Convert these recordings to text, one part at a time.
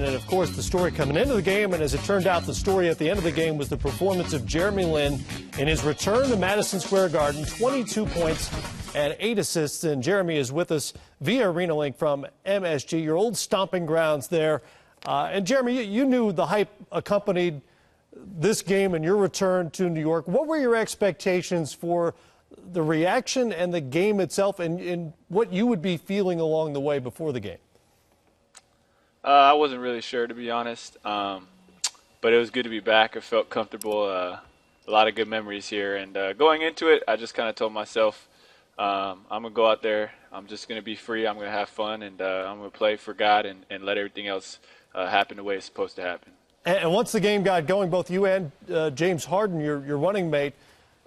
And, of course, the story coming into the game, and as it turned out, the story at the end of the game was the performance of Jeremy Lin in his return to Madison Square Garden, 22 points and 8 assists. And Jeremy is with us via Arena Link from MSG, your old stomping grounds there. And, Jeremy, you knew the hype accompanied this game and your return to New York. What were your expectations for the reaction and the game itself, and what you would be feeling along the way before the game? I wasn't really sure, to be honest, but it was good to be back. I felt comfortable, a lot of good memories here. And going into it, I just kind of told myself, I'm going to go out there, I'm just going to be free, I'm going to have fun, and I'm going to play for God and let everything else happen the way it's supposed to happen. And once the game got going, both you and James Harden, your running mate,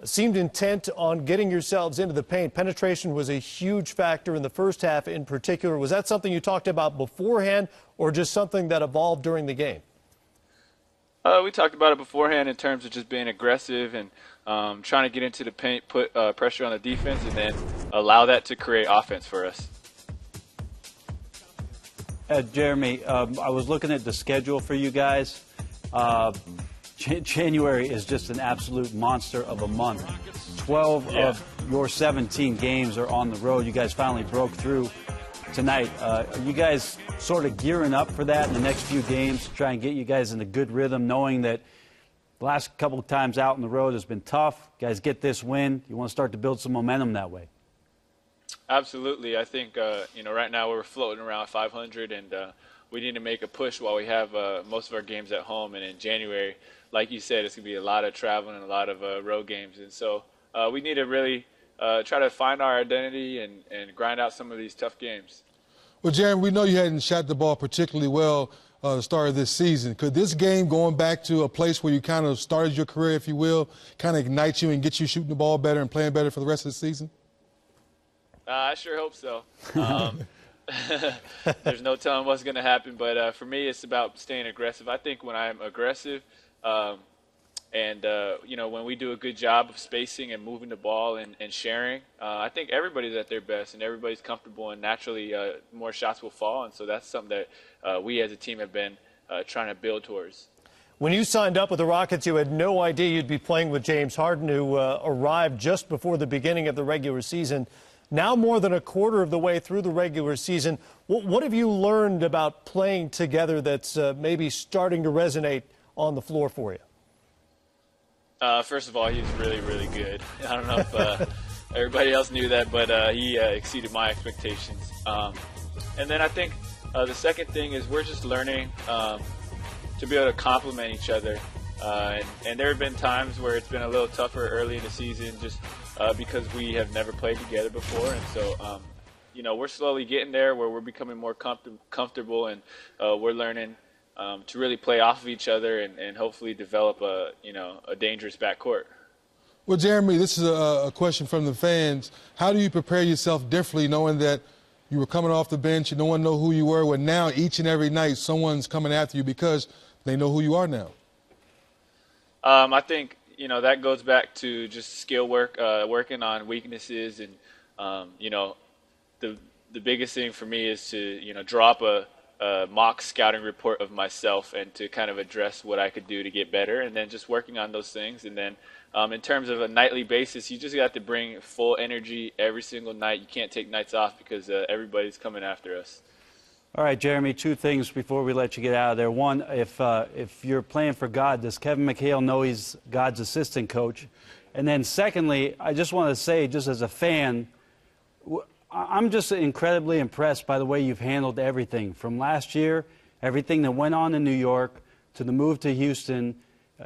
seemed intent on getting yourselves into the paint. Penetration was a huge factor in the first half in particular. Was that something you talked about beforehand or just something that evolved during the game? We talked about it beforehand in terms of just being aggressive and trying to get into the paint, put pressure on the defense, and then allow that to create offense for us. Jeremy, I was looking at the schedule for you guys. January is just an absolute monster of a month. 12 of your 17 games are on the road. You guys finally broke through tonight. Are you guys sort of gearing up for that in the next few games to try and get you guys in a good rhythm, knowing that the last couple of times out on the road has been tough? You guys get this win. You want to start to build some momentum that way. Absolutely. I think, right now we're floating around 500, and we need to make a push while we have most of our games at home. And in January, like you said, it's going to be a lot of traveling and a lot of road games. And so we need to really try to find our identity and grind out some of these tough games. Well, Jeremy, we know you hadn't shot the ball particularly well the start of this season. Could this game, going back to a place where you kind of started your career, if you will, kind of ignite you and get you shooting the ball better and playing better for the rest of the season? I sure hope so. There's no telling what's going to happen, but for me, it's about staying aggressive. I think when I'm aggressive when we do a good job of spacing and moving the ball and sharing, I think everybody's at their best and everybody's comfortable, and naturally more shots will fall. And so that's something that we as a team have been trying to build towards. When you signed up with the Rockets, you had no idea you'd be playing with James Harden, who arrived just before the beginning of the regular season. Now more than a quarter of the way through the regular season, what have you learned about playing together that's maybe starting to resonate on the floor for you? First of all, he's really, really good. I don't know if everybody else knew that, but he exceeded my expectations. And then I think the second thing is we're just learning to be able to complement each other. And there have been times where it's been a little tougher early in the season just because we have never played together before. And so, we're slowly getting there where we're becoming more comfortable, and we're learning to really play off of each other and hopefully develop a dangerous backcourt. Well, Jeremy, this is a question from the fans. How do you prepare yourself differently knowing that you were coming off the bench and no one know who you were, when now each and every night someone's coming after you because they know who you are now? I think, that goes back to just skill work, working on weaknesses. And, the biggest thing for me is to, drop a mock scouting report of myself and to kind of address what I could do to get better, and then just working on those things. And then in terms of a nightly basis, you just got to bring full energy every single night. You can't take nights off because everybody's coming after us. All right, Jeremy, two things before we let you get out of there. One, if you're playing for God, does Kevin McHale know he's God's assistant coach? And then secondly, I just want to say, just as a fan, I'm just incredibly impressed by the way you've handled everything. From last year, everything that went on in New York, to the move to Houston.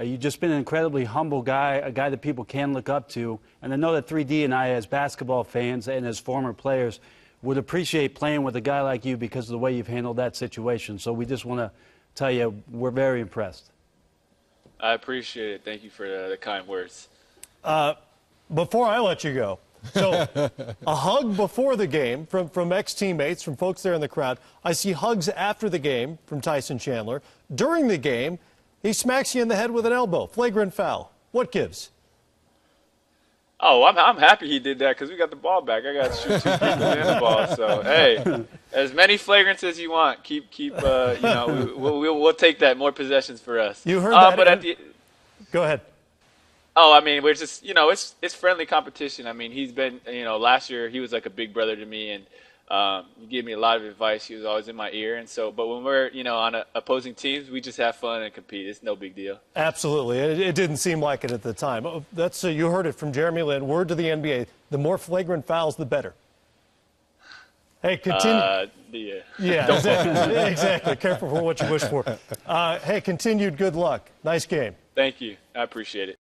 You've just been an incredibly humble guy, a guy that people can look up to. And I know that 3D and I, as basketball fans and as former players, would appreciate playing with a guy like you because of the way you've handled that situation. So we just want to tell you we're very impressed. I appreciate it. Thank you for the kind words. Before I let you go, so a hug before the game from ex-teammates, from folks there in the crowd. I see hugs after the game from Tyson Chandler. During the game, he smacks you in the head with an elbow. Flagrant foul. What gives? Oh, I'm happy he did that because we got the ball back. I got to shoot 2 people in the ball. So hey, as many flagrants as you want. Keep. We'll take that. More possessions for us. You heard that? But Go ahead. Oh, I mean, we're just it's friendly competition. I mean, he's been last year he was like a big brother to me, and he gave me a lot of advice. He was always in my ear, and so. But when we're on opposing teams, we just have fun and compete. It's no big deal. Absolutely. It didn't seem like it at the time. That's you heard it from Jeremy Lin. Word to the NBA: the more flagrant fouls, the better. Hey, continue. Yeah, exactly. Careful for what you wish for. Hey, continued good luck. Nice game. Thank you. I appreciate it.